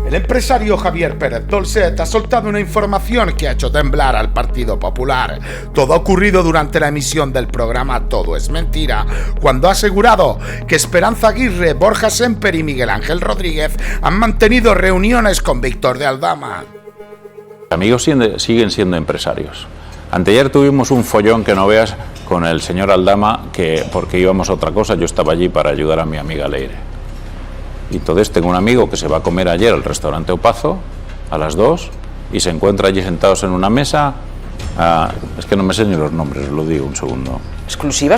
El empresario Javier Pérez Dolcet ha soltado una información que ha hecho temblar al Partido Popular. Todo ha ocurrido durante la emisión del programa Todo es Mentira, cuando ha asegurado que Esperanza Aguirre, Borja Semper y Miguel Ángel Rodríguez han mantenido reuniones con Víctor de Aldama. Amigos siguen siendo empresarios. Anteayer tuvimos un follón que no veas con el señor Aldama, porque íbamos a otra cosa, yo estaba allí para ayudar a mi amiga Leire. Y entonces tengo un amigo que se va a comer ayer al restaurante Opazo a las 2 y se encuentra allí sentados en una mesa. Es que no me sé ni los nombres, lo digo un segundo. Exclusiva.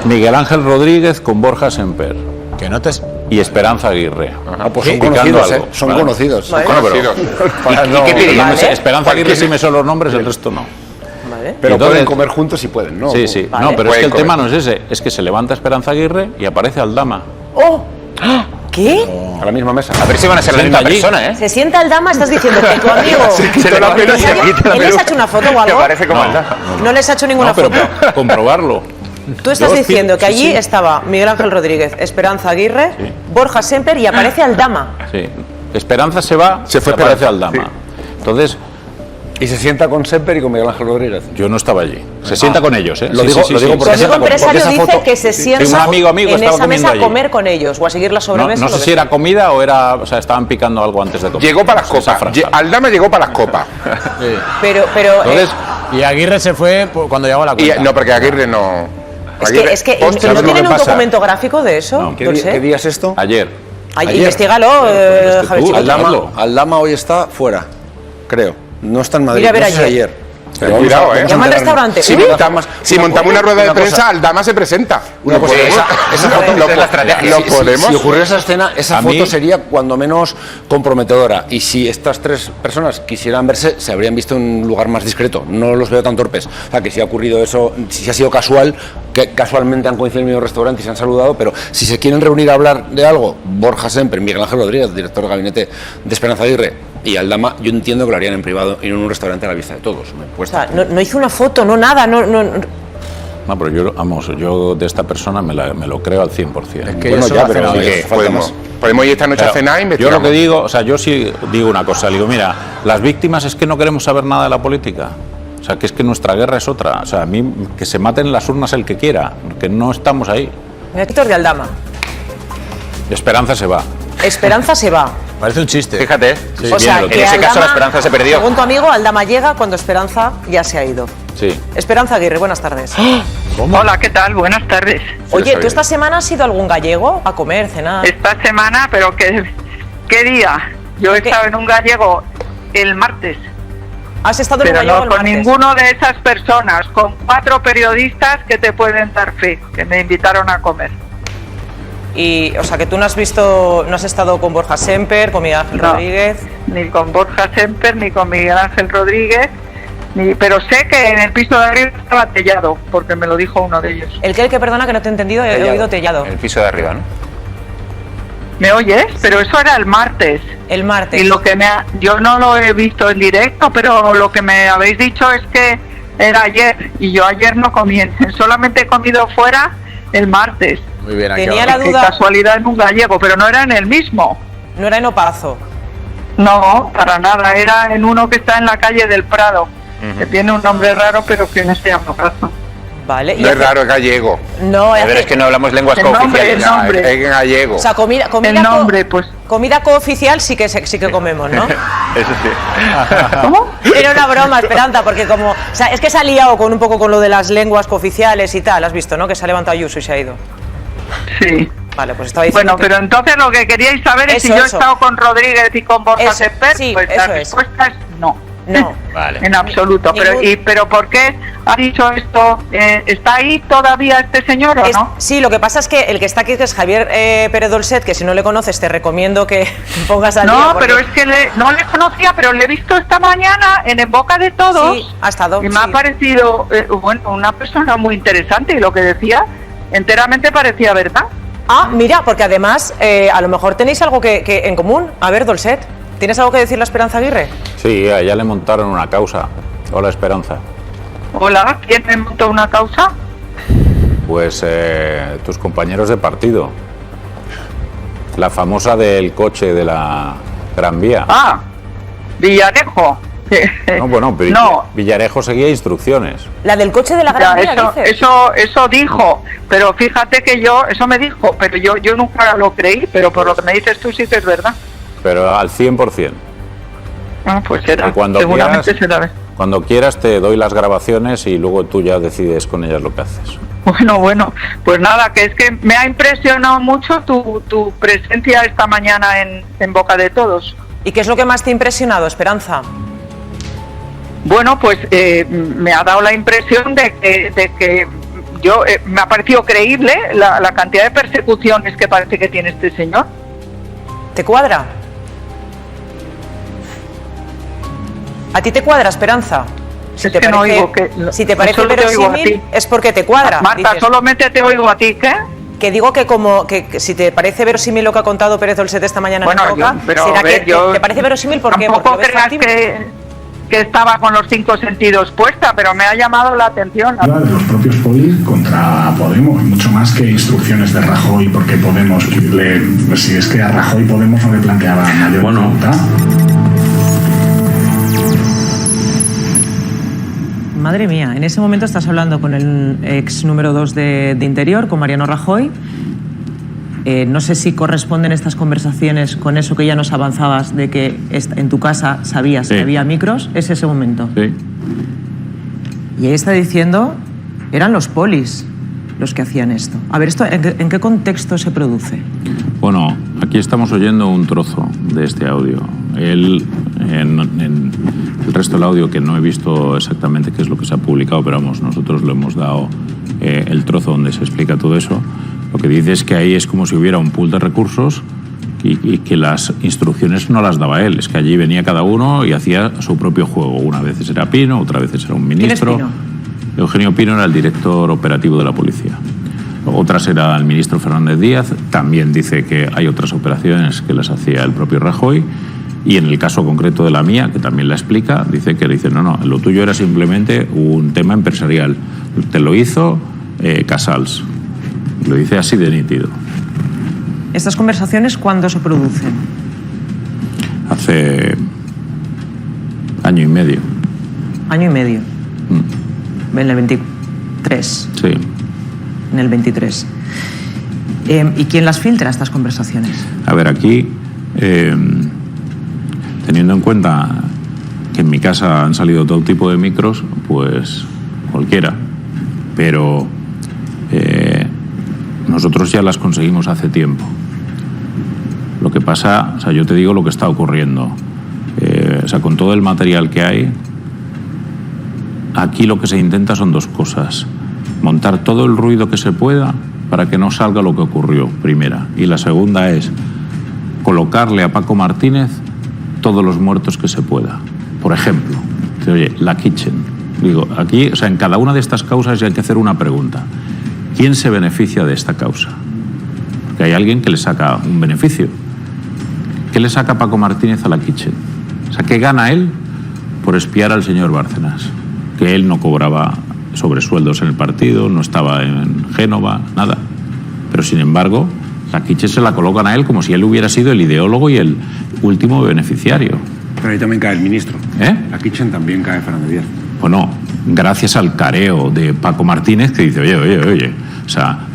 Miguel Ángel Rodríguez con Borja Semper. Que no te... Y Esperanza Aguirre. Pues son conocidos, son conocidos. Vale. Bueno, pero, ¿Y qué pedirían? Vale. Esperanza Aguirre sí me son los nombres, el resto no. Vale. pero entonces, pueden comer juntos y pueden, ¿no? Sí, sí. Vale. No, pero es que el Pueden tema no es ese. Es que se levanta Esperanza Aguirre y aparece Aldama. ¡Oh! ¿Qué? A la misma mesa. A ver si van a ser la misma allí. persona, ¿eh? Se sienta Aldama, estás diciendo que tu amigo... Se la peluca, ¿Él les ha hecho una foto o que algo? parece como No. Aldama. No les ha hecho ninguna No, pero foto. comprobarlo. Tú estás Yo diciendo que sí, allí sí. estaba Miguel Ángel Rodríguez, Esperanza Aguirre, Sí. Borja Semper y aparece Aldama. Sí. Esperanza se va, Se fue y aparece Esperanza, Aldama. Entonces, Y se sienta con Semper y con Miguel Ángel Rodríguez. yo no estaba allí. Se sienta con ellos, ¿eh? Lo digo Tu porque amigo se sienta empresario porque esa dice foto- que se sienta Un amigo en estaba esa comiendo mesa a allí. comer con ellos o a seguir la No, sobremesa. no lo sé que si era comida o era, o sea, estaban picando algo antes de comer. Llegó para las Esa copas. franja. Aldama llegó para las copas. Pero Entonces, Y Aguirre se fue cuando llegó a la Y, cuenta. no, porque Aguirre no. es que Ponte- ¿no lo que tienen un pasa? documento gráfico de eso? No. ¿Qué día es esto? ayer. Ay, Ayer. investígalo, Pues Javier tú, Chicote. Aldama. Aldama hoy está fuera, creo. No está en Madrid. Mira a ver no sé si ayer. Pero Cuidado, vamos a ¿eh? Llama al enterarnos. restaurante. Si Uy, montamos una rueda de una cosa. prensa, Aldama se presenta. Una cosa, esa foto lo, es la estrategia. lo podemos. Si ocurriera esa escena, esa A foto mí- sería cuando menos comprometedora. Y si estas tres personas quisieran verse, se habrían visto en un lugar más discreto. No los veo tan torpes. O sea, que si ha ocurrido eso, si ha sido casual, que casualmente han coincidido en el mismo restaurante y se han saludado, pero si se quieren reunir a hablar de algo, Borja Semper, Miguel Ángel Rodríguez, director de gabinete de Esperanza Aguirre, y Aldama, yo entiendo que lo harían en privado y en un restaurante a la vista de todos. Me o cuesta. sea, no hizo una foto, no nada, no. No, pero yo de esta persona me lo creo al 100%. Es que Bueno, eso ya, hace pero nada. oye, falta Podemos, más. podemos ir esta noche Pero a cenar e yo investigamos. lo que digo, o sea, yo sí digo una cosa, digo, mira, las víctimas es que no queremos saber nada de la política. O sea, que es que nuestra guerra es otra. O sea, a mí que se maten en las urnas el que quiera, que no estamos ahí. Mira, Víctor de Aldama. Esperanza se va. Esperanza se va. Parece un chiste. Fíjate. Sí, O sea, bien, lo que que- en ese caso Aldama, la Esperanza se perdió. Según tu amigo, Aldama llega cuando Esperanza ya se ha ido. Sí. Esperanza Aguirre, buenas tardes. Hola, ¿qué tal? Buenas tardes. Oye, ¿tú esta semana has ido a algún gallego a comer, cenar? Esta semana, pero ¿qué día? Yo he ¿Qué? estado en un gallego el martes, ¿Has estado en un pero gallego no el con martes? ninguno de esas personas, con 4 periodistas que te pueden dar fe, que me invitaron a comer. Y, o sea, que tú no has visto, no has estado con Borja Semper, con Miguel Ángel No. Rodríguez. Ni con Borja Semper, ni con Miguel Ángel Rodríguez, pero sé que en el piso de arriba estaba Tellado, porque me lo dijo uno de ellos. El que, perdona, que no te he entendido, he oído Tellado. El piso de arriba, ¿no? ¿Me oyes? Pero eso era el martes. El martes. Y lo que yo no lo he visto en directo, pero lo que me habéis dicho es que era ayer, y yo ayer no comí, solamente he comido fuera el martes. Muy bien, aquí Tenía abajo. la Qué duda. casualidad en un gallego, pero no era en el mismo. No era en Opazo. No, para nada, era en uno que está en la calle del Prado, que tiene un nombre raro, pero que no se llama Prazo. Vale. No es raro, es gallego. No, A ver, es que no hablamos lenguas El nombre, cooficiales. el nombre. Es gallego. O sea, comida El nombre, pues. comida cooficial sí que comemos, ¿no? Eso sí. ¿Cómo? Era una broma, Esperanza, porque como... O sea, es que se ha liado con un poco con lo de las lenguas cooficiales y tal, has visto, ¿no? Que se ha levantado Ayuso y se ha ido. Sí. Vale, pues estaba diciendo... Bueno, pero entonces lo que queríais saber es si Eso, yo he eso. estado con Rodríguez y con Borja Eso, Semper, sí, pues la eso es. respuesta es no. No. Vale. En absoluto. Pero ¿por qué ha dicho esto? ¿Está ahí todavía este señor o no? Sí, lo que pasa es que el que está aquí, que es Javier Pérez Dolcet, que si no le conoces te recomiendo que pongas al día. No, porque- pero es que no le conocía, pero le he visto esta mañana en boca de todos. Sí, ha estado. Y me ha sí. parecido, bueno, una persona muy interesante, y lo que decía enteramente parecía verdad. Ah, mira, porque además a lo mejor tenéis algo que en común. A ver, Dolcet, ¿tienes algo que decirle a Esperanza Aguirre? Sí, a ella le montaron una causa. Hola, Esperanza. Hola, ¿quién me montó una causa? Pues tus compañeros de partido. La famosa del coche de la Gran Vía. Ah, Villarejo. No, bueno, pero No. Villarejo seguía instrucciones. La del coche de la Ya, Gran Vía, dices. eso dijo, pero fíjate que eso me dijo, pero yo nunca lo creí, pero por lo que me dices tú sí que es verdad. Pero al 100%. Ah, pues será, Que cuando seguramente quieras, será. cuando quieras te doy las grabaciones y luego tú ya decides con ellas lo que haces. Bueno, pues nada, que es que me ha impresionado mucho tu presencia esta mañana en boca de todos. ¿Y qué es lo que más te ha impresionado, Esperanza? Bueno, pues me ha dado la impresión de que yo me ha parecido creíble la cantidad de persecuciones que parece que tiene este señor. ¿Te cuadra? ¿A ti te cuadra, Esperanza? Es que no oigo si te parece solo te oigo a verosímil, ti. es porque te cuadra. Marta, dices. solamente te oigo a ti, ¿qué? Que digo que si te parece verosímil lo que ha contado Pérez Dolcet esta mañana Bueno, en la boca, pero será a ver, que te parece verosímil ¿por qué? tampoco Porque lo ves creas factible. que estaba con los 5 sentidos puesta, pero me ha llamado la atención. De los propios polis contra Podemos, mucho más que instrucciones de Rajoy, porque Podemos, si es que a Rajoy Podemos no le planteaba mayor dificultad. Madre mía, en ese momento estás hablando con el ex número 2 de Interior, con Mariano Rajoy. No sé si corresponden estas conversaciones con eso que ya nos avanzabas de que en tu casa sabías que había micros. ¿Es ese momento? Sí. Y ahí está diciendo, eran los polis los que hacían esto. A ver, ¿esto en qué contexto se produce? Bueno, aquí estamos oyendo un trozo de este audio. Él, en el resto del audio, que no he visto exactamente qué es lo que se ha publicado, pero vamos, nosotros le hemos dado el trozo donde se explica todo eso. Lo que dice es que ahí es como si hubiera un pool de recursos y que las instrucciones no las daba él. Es que allí venía cada uno y hacía su propio juego. Una vez era Pino, otra vez era un ministro. ¿Quién es Pino? Eugenio Pino era el director operativo de la policía. Otras era el ministro Fernández Díaz. También dice que hay otras operaciones que las hacía el propio Rajoy. Y en el caso concreto de la mía, que también la explica, dice no, lo tuyo era simplemente un tema empresarial. Te lo hizo Casals. Lo dice así de nítido. ¿Estas conversaciones cuándo se producen? Hace año y medio. Año y medio. En el 23. Sí. En el 23. ¿Y quién las filtra, estas conversaciones? A ver, aquí, teniendo en cuenta que en mi casa han salido todo tipo de micros, pues cualquiera. Pero nosotros ya las conseguimos hace tiempo. Lo que pasa, o sea, yo te digo lo que está ocurriendo. O sea, con todo el material que hay, aquí lo que se intenta son dos cosas. Montar todo el ruido que se pueda para que no salga lo que ocurrió, primera. Y la segunda es colocarle a Paco Martínez todos los muertos que se pueda. Por ejemplo, oye, la Kitchen. Digo, aquí, o sea, en cada una de estas causas hay que hacer una pregunta. ¿Quién se beneficia de esta causa? Porque hay alguien que le saca un beneficio. ¿Qué le saca Paco Martínez a la Kitchen? O sea, ¿qué gana él por espiar al señor Bárcenas? Que él no cobraba sobresueldos en el partido, no estaba en Génova, nada. Pero sin embargo, la Kitchen se la colocan a él como si él hubiera sido el ideólogo y el último beneficiario. Pero ahí también cae el ministro. ¿Eh? La Kitchen también cae Fernández Díaz. Bueno, gracias al careo de Paco Martínez, que dice, oye, o sea,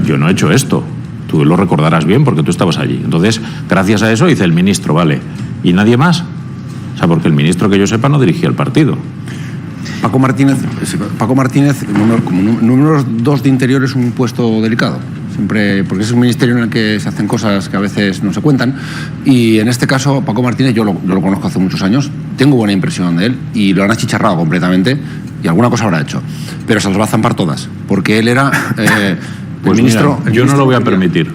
yo no he hecho esto. Tú lo recordarás bien porque tú estabas allí. Entonces, gracias a eso dice el ministro, vale. ¿Y nadie más? O sea, porque el ministro, que yo sepa, no dirigía el partido. Paco Martínez, como número 2 de Interior, es un puesto delicado. Siempre, porque es un ministerio en el que se hacen cosas que a veces no se cuentan. Y en este caso, Paco Martínez, yo lo conozco hace muchos años, tengo buena impresión de él y lo han achicharrado completamente y alguna cosa habrá hecho. Pero se las va a zampar todas, porque él era pues el ministro. Mira, yo no lo voy a permitir,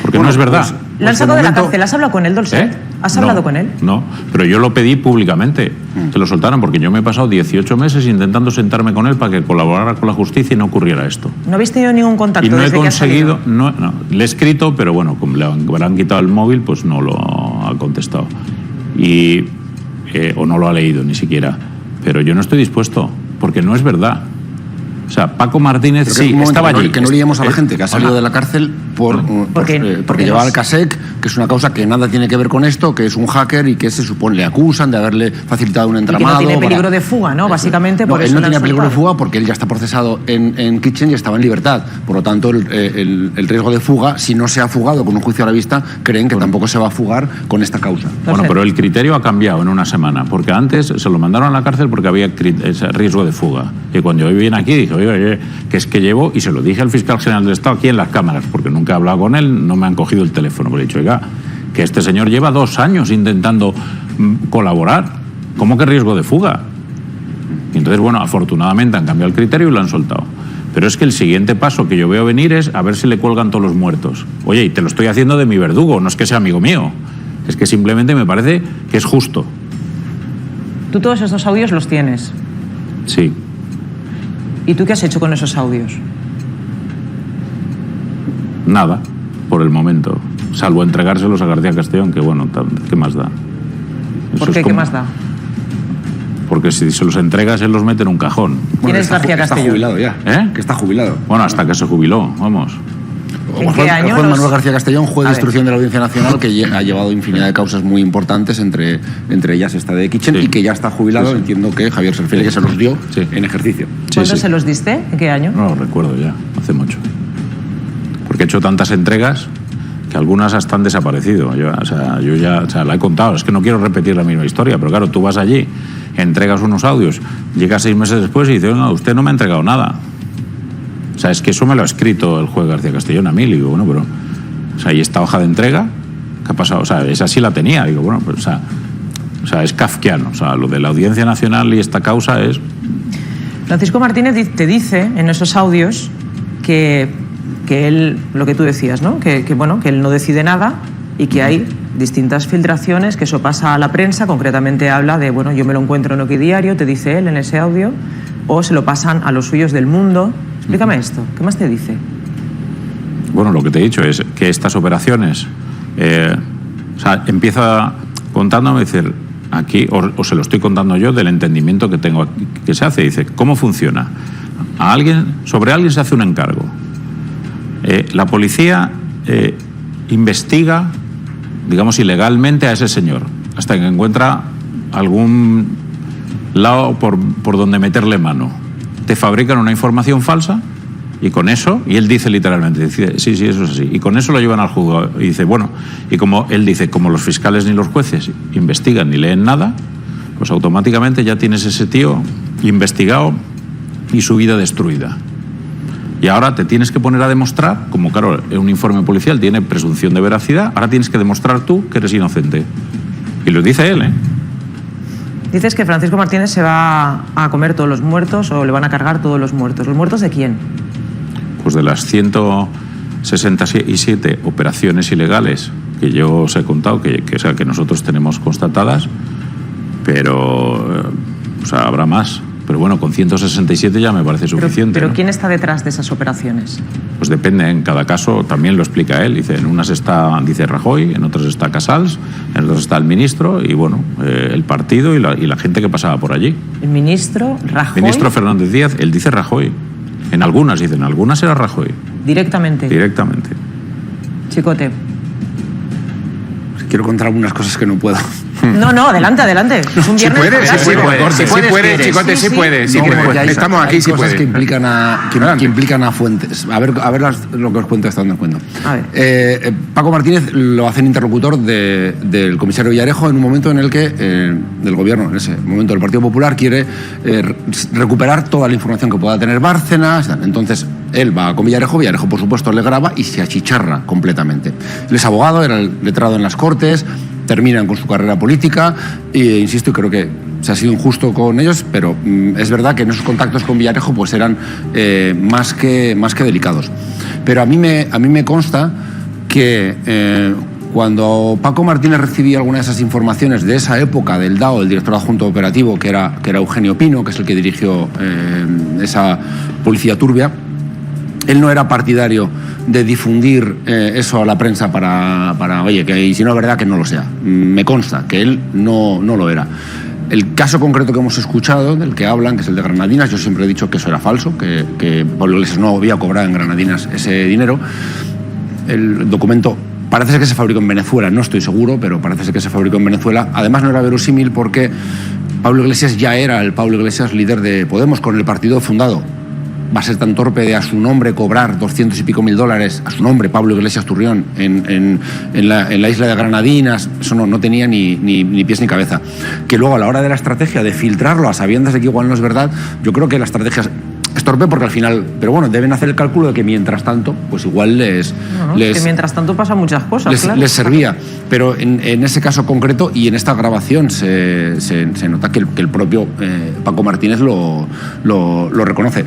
porque no es verdad. ¿Le han sacado de la cárcel? ¿Has hablado con él, Dolcet? ¿Has hablado con él? No, pero yo lo pedí públicamente, que lo soltaran, porque yo me he pasado 18 meses intentando sentarme con él para que colaborara con la justicia y no ocurriera esto. ¿No habéis tenido ningún contacto? Y no he desde conseguido, no, le he escrito, pero bueno, como le han quitado el móvil, pues no lo ha contestado. O no lo ha leído ni siquiera. Pero yo no estoy dispuesto, porque no es verdad. O sea, Paco Martínez sí estaba allí. Que no liemos a la gente que ha salido de la cárcel porque llevaba el CASEC, que es una causa que nada tiene que ver con esto, que es un hacker y que se supone le acusan de haberle facilitado un entramado. Y que no tiene peligro de fuga, ¿no? Básicamente por eso. Él no tenía peligro de fuga porque él ya está procesado en Kitchen y estaba en libertad. Por lo tanto, el riesgo de fuga, si no se ha fugado con un juicio a la vista, creen que tampoco se va a fugar con esta causa. Bueno, pero el criterio ha cambiado en una semana, porque antes se lo mandaron a la cárcel porque había ese riesgo de fuga. Y cuando yo vine aquí dije, oye, que es que llevo, y se lo dije al fiscal general del Estado aquí en las cámaras, porque nunca he hablado con él, no me han cogido el teléfono, pero he dicho, oiga, que este señor lleva 2 años intentando colaborar. ¿Cómo que riesgo de fuga? Y entonces, bueno, afortunadamente han cambiado el criterio y lo han soltado. Pero es que el siguiente paso que yo veo venir es a ver si le cuelgan todos los muertos. Oye, y te lo estoy haciendo de mi verdugo, no es que sea amigo mío. Es que simplemente me parece que es justo. ¿Tú todos estos audios los tienes? Sí. ¿Y tú qué has hecho con esos audios? Nada, por el momento. Salvo entregárselos a García Castellón, que bueno, ¿qué más da? ¿Por qué? ¿Qué más da? Porque si se los entregas, él los mete en un cajón. ¿Quién es García Castellón? Está jubilado ya. ¿Eh? Que está jubilado. Bueno, hasta que se jubiló, vamos. ¿En qué año? Juan Manuel García Castellón, juez de instrucción de la Audiencia Nacional, que ha llevado infinidad de causas muy importantes, entre ellas esta de Kitchen, sí. Y que ya está jubilado. Sí. Entiendo que Javier Serfili, que se los dio en ejercicio. ¿Cuándo se los diste? ¿En qué año? No lo recuerdo ya, hace mucho. Porque he hecho tantas entregas que algunas hasta han desaparecido. Yo ya la he contado, es que no quiero repetir la misma historia, pero claro, tú vas allí, entregas unos audios, llegas 6 meses después y dices, no, usted no me ha entregado nada. O sea, es que eso me lo ha escrito el juez García Castellón a mí. Le digo, bueno, pero... O sea, ¿y esta hoja de entrega? ¿Qué ha pasado? O sea, esa sí la tenía. Digo, bueno, pues, o sea, es kafkiano. O sea, lo de la Audiencia Nacional y esta causa es... Francisco Martínez te dice en esos audios que él, lo que tú decías, ¿no? Que él no decide nada y que hay distintas filtraciones, que eso pasa a la prensa. Concretamente habla de, bueno, yo me lo encuentro en OK Diario, te dice él en ese audio, o se lo pasan a los suyos del Mundo. Explícame esto, ¿qué más te dice? Bueno, lo que te he dicho es que estas operaciones, empieza contándome, decir, aquí, o se lo estoy contando yo del entendimiento que tengo aquí, que se hace. Dice, ¿cómo funciona? Sobre alguien se hace un encargo. La policía investiga, digamos, ilegalmente a ese señor, hasta que encuentra algún lado por donde meterle mano. Te fabrican una información falsa y con eso, y él dice literalmente, dice, sí, eso es así, y con eso lo llevan al juzgado. Y dice, bueno, y como él dice, como los fiscales ni los jueces investigan ni leen nada, pues automáticamente ya tienes ese tío investigado y su vida destruida. Y ahora te tienes que poner a demostrar, como claro, un informe policial tiene presunción de veracidad, ahora tienes que demostrar tú que eres inocente. Y lo dice él, ¿eh? Dices que Francisco Martínez se va a comer todos los muertos, o le van a cargar todos los muertos. ¿Los muertos de quién? Pues de las 167 operaciones ilegales que yo os he contado, que nosotros tenemos constatadas, pero habrá más. Pero bueno, con 167 ya me parece suficiente. ¿Pero ¿no? quién está detrás de esas operaciones? Pues depende, en cada caso también lo explica él. Dice, en unas dice Rajoy, en otras está Casals, en otras está el ministro y bueno, el partido y la gente que pasaba por allí. ¿El ministro Rajoy? El ministro Fernández Díaz, él dice Rajoy. En algunas era Rajoy. ¿Directamente? Directamente. Chicote. Quiero contar algunas cosas que no puedo. No, adelante. Es un viernes. Sí puede. Estamos aquí, sí puede. Cosas que implican a fuentes. A ver lo que os cuento hasta donde os cuento. Paco Martínez lo hace interlocutor del comisario Villarejo en un momento en el que del gobierno, en ese momento el Partido Popular, quiere recuperar toda la información que pueda tener Bárcenas. Entonces él va con Villarejo por supuesto le graba y se achicharra completamente. Él es abogado, era letrado en las Cortes, terminan con su carrera política e insisto, y creo que se ha sido injusto con ellos, pero es verdad que en esos contactos con Villarejo pues eran más que delicados. Pero a mí me consta que cuando Paco Martínez recibía alguna de esas informaciones de esa época del DAO, el director adjunto operativo, que era Eugenio Pino, que es el que dirigió esa policía turbia, él no era partidario de difundir eso a la prensa para oye, que si no es verdad que no lo sea. Me consta que él no lo era. El caso concreto que hemos escuchado, del que hablan, que es el de Granadinas, yo siempre he dicho que eso era falso, que Pablo Iglesias no había cobrado en Granadinas ese dinero. el documento parece ser que se fabricó en Venezuela, no estoy seguro, pero parece ser que se fabricó en Venezuela. Además no era verosímil porque Pablo Iglesias ya era el Pablo Iglesias líder de Podemos con el partido fundado. Va a ser tan torpe de a su nombre cobrar 200 y pico mil dólares, a su nombre, Pablo Iglesias Turrión, en la isla de Granadinas. Eso no tenía ni pies ni cabeza. Que luego a la hora de la estrategia de filtrarlo a sabiendas de que igual no es verdad, yo creo que la estrategia es torpe porque al final, pero bueno, deben hacer el cálculo de que mientras tanto, pues igual les que mientras tanto pasan muchas cosas, claro. Les servía. Pero en ese caso concreto y en esta grabación se nota que el propio Paco Martínez lo reconoce.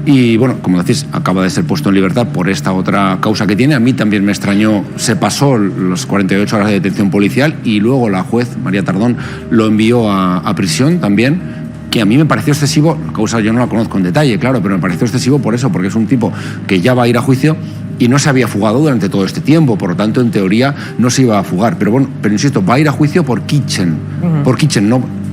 Y bueno, como decís, acaba de ser puesto en libertad por esta otra causa que tiene. A mí también me extrañó, se pasó las 48 horas de detención policial y luego la juez, María Tardón, lo envió a prisión también, que a mí me pareció excesivo. La causa yo no la conozco en detalle, claro, pero me pareció excesivo por eso, porque es un tipo que ya va a ir a juicio y no se había fugado durante todo este tiempo, por lo tanto, en teoría, no se iba a fugar. Pero bueno, pero insisto, va a ir a juicio por Kitchen, por Kitchen, no.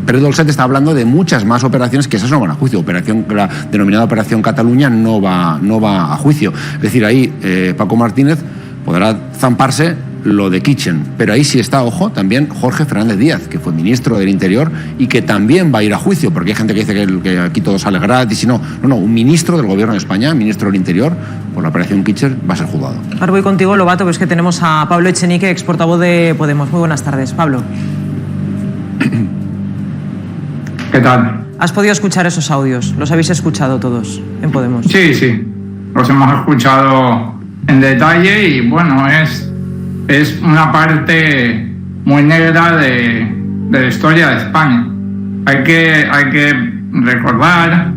Pere Dolcet está hablando de muchas más operaciones que esas no van a juicio. La denominada Operación Cataluña no va a juicio. Es decir, ahí Paco Martínez podrá zamparse lo de Kitchen, pero ahí sí está, ojo, también Jorge Fernández Díaz, que fue ministro del Interior y que también va a ir a juicio, porque hay gente que dice que aquí todo sale gratis y no, un ministro del Gobierno de España, ministro del Interior, por la operación Kitchen, va a ser juzgado. Ahora voy contigo, Lobato, pues que tenemos a Pablo Echenique, ex portavoz de Podemos. Muy buenas tardes, Pablo. ¿Qué tal? ¿Has podido escuchar esos audios? ¿Los habéis escuchado todos en Podemos? Sí, los hemos escuchado en detalle y bueno, es una parte muy negra de la historia de España. Hay que recordar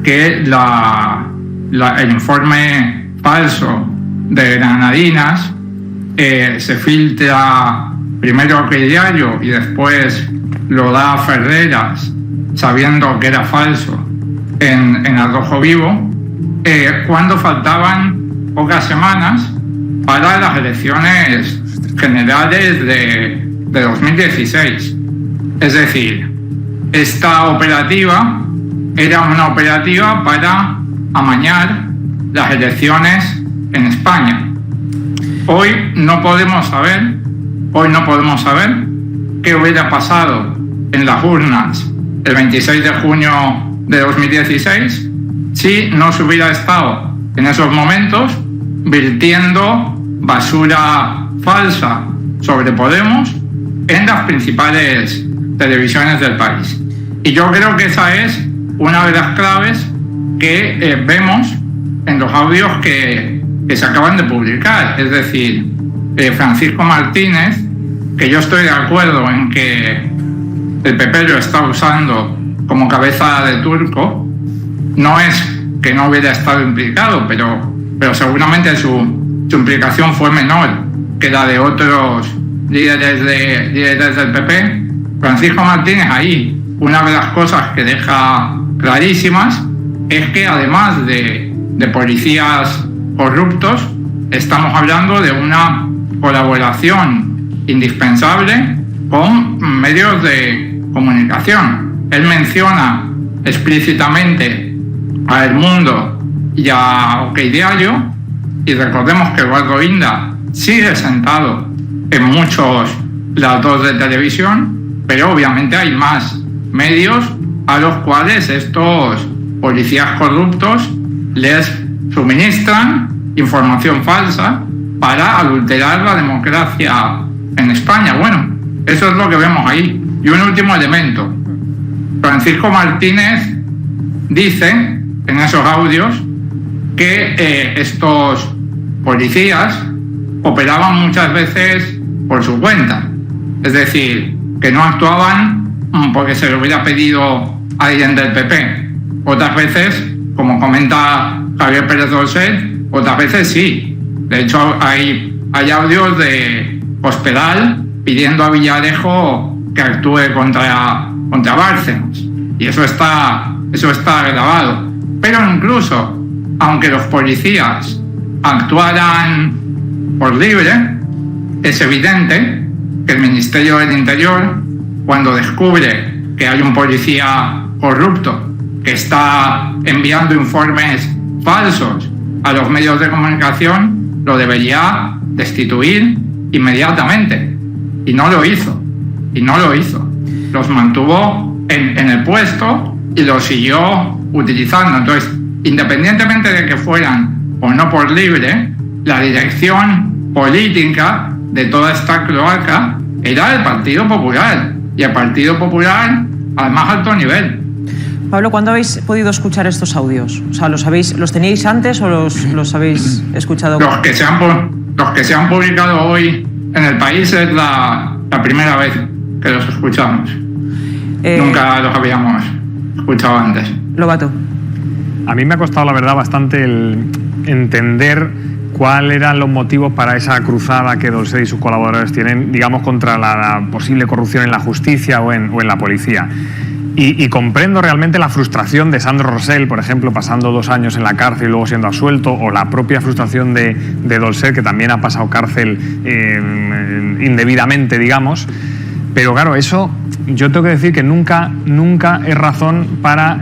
que el informe falso de Granadinas se filtra primero a Diario y después lo da Ferreras, sabiendo que era falso, en Al Rojo Vivo, cuando faltaban pocas semanas para las elecciones generales de 2016. Es decir, esta operativa era una operativa para amañar las elecciones en España. Hoy no podemos saber qué hubiera pasado en las urnas el 26 de junio de 2016 si no se hubiera estado en esos momentos virtiendo basura falsa sobre Podemos en las principales televisiones del país. Y yo creo que esa es una de las claves que vemos en los audios que se acaban de publicar. Es decir, Francisco Martínez, que yo estoy de acuerdo en que el PP lo está usando como cabeza de turco, no es que no hubiera estado implicado, pero seguramente su implicación fue menor que la de otros líderes del PP. Francisco Martínez ahí, una de las cosas que deja clarísimas es que además de policías corruptos, estamos hablando de una colaboración indispensable con medios de comunicación. Él menciona explícitamente a El Mundo y a OK Diario, y recordemos que Eduardo Inda sigue sentado en muchos platos de televisión, pero obviamente hay más medios a los cuales estos policías corruptos les suministran información falsa para adulterar la democracia en España. Bueno, eso es lo que vemos ahí. Y un último elemento. Francisco Martínez dice en esos audios que estos policías operaban muchas veces por su cuenta. Es decir, que no actuaban porque se lo hubiera pedido a alguien del PP. Otras veces, como comenta Javier Pérez Dolcet, otras veces sí. De hecho, hay audios de Cospedal pidiendo a Villarejo que actúe contra Bárcenas. Y eso está grabado. Pero incluso, aunque los policías actuaran por libre, es evidente que el Ministerio del Interior, cuando descubre que hay un policía corrupto que está enviando informes falsos a los medios de comunicación, lo debería destituir inmediatamente. Y no lo hizo. Los mantuvo en el puesto y los siguió utilizando. Entonces, independientemente de que fueran o no por libre, la dirección política de toda esta cloaca era el Partido Popular, y el Partido Popular al más alto nivel. Pablo, ¿cuándo habéis podido escuchar estos audios? O sea, ¿los teníais antes o los habéis escuchado? Los que se han publicado hoy en El País es la primera vez que los escuchamos. Nunca los habíamos escuchado antes. Lobato. A mí me ha costado, la verdad, bastante el entender cuáles eran los motivos para esa cruzada que Dolcet y sus colaboradores tienen, digamos, contra la posible corrupción en la justicia o en la policía. Y comprendo realmente la frustración de Sandro Rosell, por ejemplo, pasando 2 años en la cárcel y luego siendo absuelto, o la propia frustración de Dolcet, que también ha pasado cárcel indebidamente, digamos. Pero claro, eso yo tengo que decir que nunca es razón para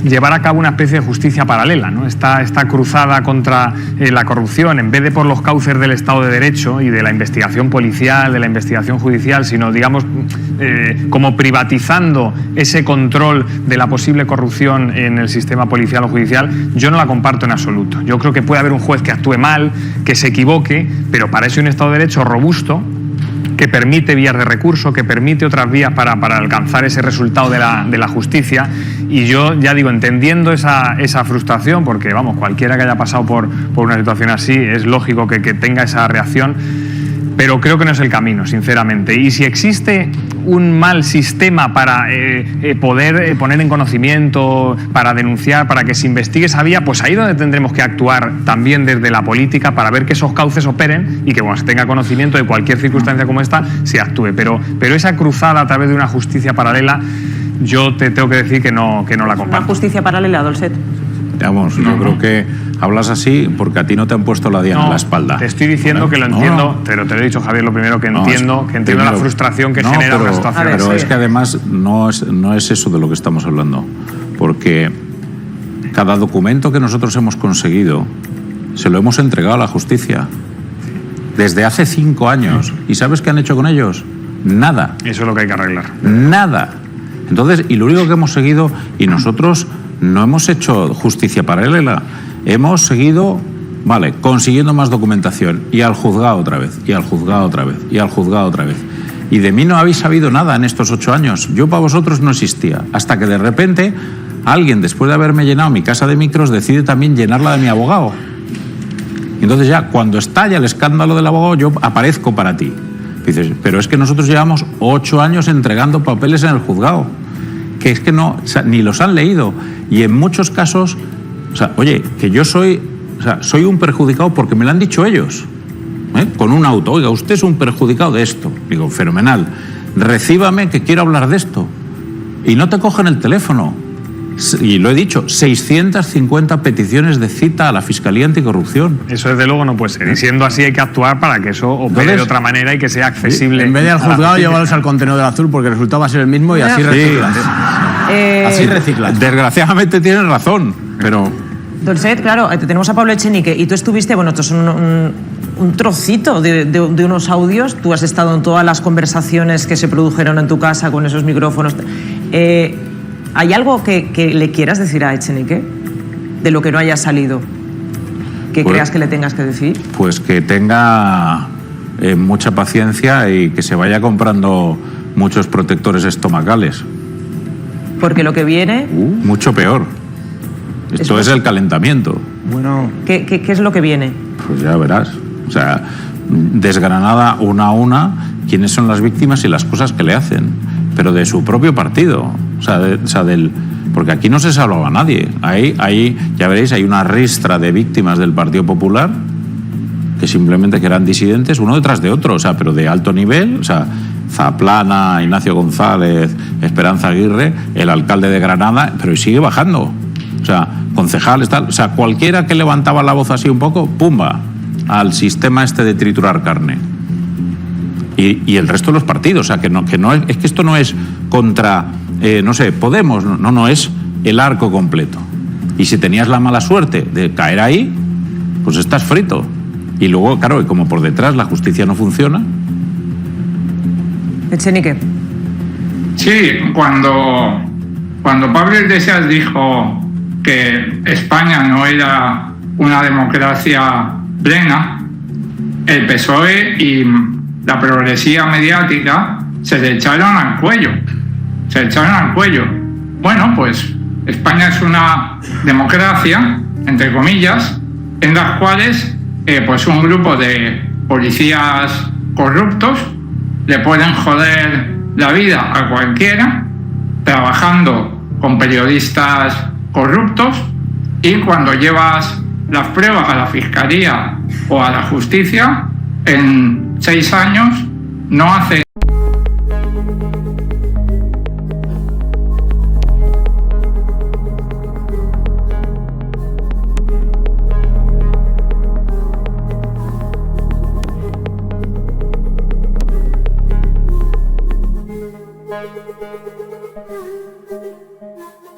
llevar a cabo una especie de justicia paralela, ¿no? Esta cruzada contra la corrupción, en vez de por los cauces del Estado de Derecho y de la investigación policial, de la investigación judicial, sino, digamos, como privatizando ese control de la posible corrupción en el sistema policial o judicial, yo no la comparto en absoluto. Yo creo que puede haber un juez que actúe mal, que se equivoque, pero para eso hay un Estado de Derecho robusto, que permite vías de recurso, que permite otras vías para alcanzar ese resultado de la justicia. Y yo, ya digo, entendiendo esa frustración, porque vamos, cualquiera que haya pasado por una situación así, es lógico que tenga esa reacción, pero creo que no es el camino, sinceramente. Y si existe un mal sistema para poder poner en conocimiento, para denunciar, para que se investigue esa vía, pues ahí es donde tendremos que actuar también desde la política para ver que esos cauces operen y que cuando se tenga conocimiento de cualquier circunstancia como esta, se actúe. Pero esa cruzada a través de una justicia paralela, yo te tengo que decir que no la comparto. ¿Una justicia paralela, Dolcet? Vamos, yo creo que hablas así porque a ti no te han puesto la diana en la espalda. Te estoy diciendo que lo entiendo, pero te lo he dicho, Javier, lo primero que entiendo la frustración que genera una situación. Pero es que además no es eso de lo que estamos hablando, porque cada documento que nosotros hemos conseguido se lo hemos entregado a la justicia desde hace 5 años. ¿Y sabes qué han hecho con ellos? Nada. Eso es lo que hay que arreglar. Nada. Entonces, y lo único que hemos seguido, y nosotros no hemos hecho justicia paralela, hemos seguido, consiguiendo más documentación, y al juzgado otra vez, y al juzgado otra vez, y al juzgado otra vez. Y de mí no habéis sabido nada en estos 8 años. Yo para vosotros no existía. Hasta que de repente alguien, después de haberme llenado mi casa de micros, decide también llenarla de mi abogado. Y entonces ya, cuando estalla el escándalo del abogado, yo aparezco para ti. Dices, pero es que nosotros llevamos 8 años entregando papeles en el juzgado, que es que no, o sea, ni los han leído. Y en muchos casos, o sea, oye, que yo soy un perjudicado porque me lo han dicho ellos, con un auto. Oiga, usted es un perjudicado de esto. Digo, fenomenal, recíbame que quiero hablar de esto. Y no te cogen el teléfono. Y lo he dicho, 650 peticiones de cita a la Fiscalía Anticorrupción. Eso desde luego no puede ser. Y siendo así hay que actuar para que eso opere de otra manera y que sea accesible. En vez de al juzgado, llevarlos al contenedor azul porque el resultado va a ser el mismo y así reciclas. Así reciclas. Desgraciadamente tienes razón, pero... Dolcet, claro, tenemos a Pablo Echenique y tú estuviste, bueno, esto es un trocito de unos audios. Tú has estado en todas las conversaciones que se produjeron en tu casa con esos micrófonos. ¿Hay algo que le quieras decir a Echenique de lo que no haya salido? ¿Que creas que le tengas que decir? Pues que tenga mucha paciencia y que se vaya comprando muchos protectores estomacales. Porque lo que viene... mucho peor. Esto es el calentamiento. Bueno... ¿Qué es lo que viene? Pues ya verás. O sea, desgranada una a una quiénes son las víctimas y las cosas que le hacen. Pero de su propio partido. Porque aquí no se salvaba a nadie. Ahí, ya veréis, hay una ristra de víctimas del Partido Popular que simplemente que eran disidentes uno detrás de otro, pero de alto nivel, Zaplana, Ignacio González, Esperanza Aguirre, el alcalde de Granada, pero sigue bajando. Concejales, tal. Cualquiera que levantaba la voz así un poco, ¡pumba!, al sistema este de triturar carne. Y el resto de los partidos, que no es que esto no es contra, Podemos, no es el arco completo. Y si tenías la mala suerte de caer ahí, pues estás frito. Y luego, claro, y como por detrás la justicia no funciona. Echenique. Sí, cuando Pablo Iglesias dijo que España no era una democracia plena, el PSOE y la progresía mediática se le echaron al cuello. Bueno, pues España es una democracia, entre comillas, en las cuales pues un grupo de policías corruptos le pueden joder la vida a cualquiera, trabajando con periodistas corruptos, y cuando llevas las pruebas a la fiscalía o a la justicia, en 6 años no hace.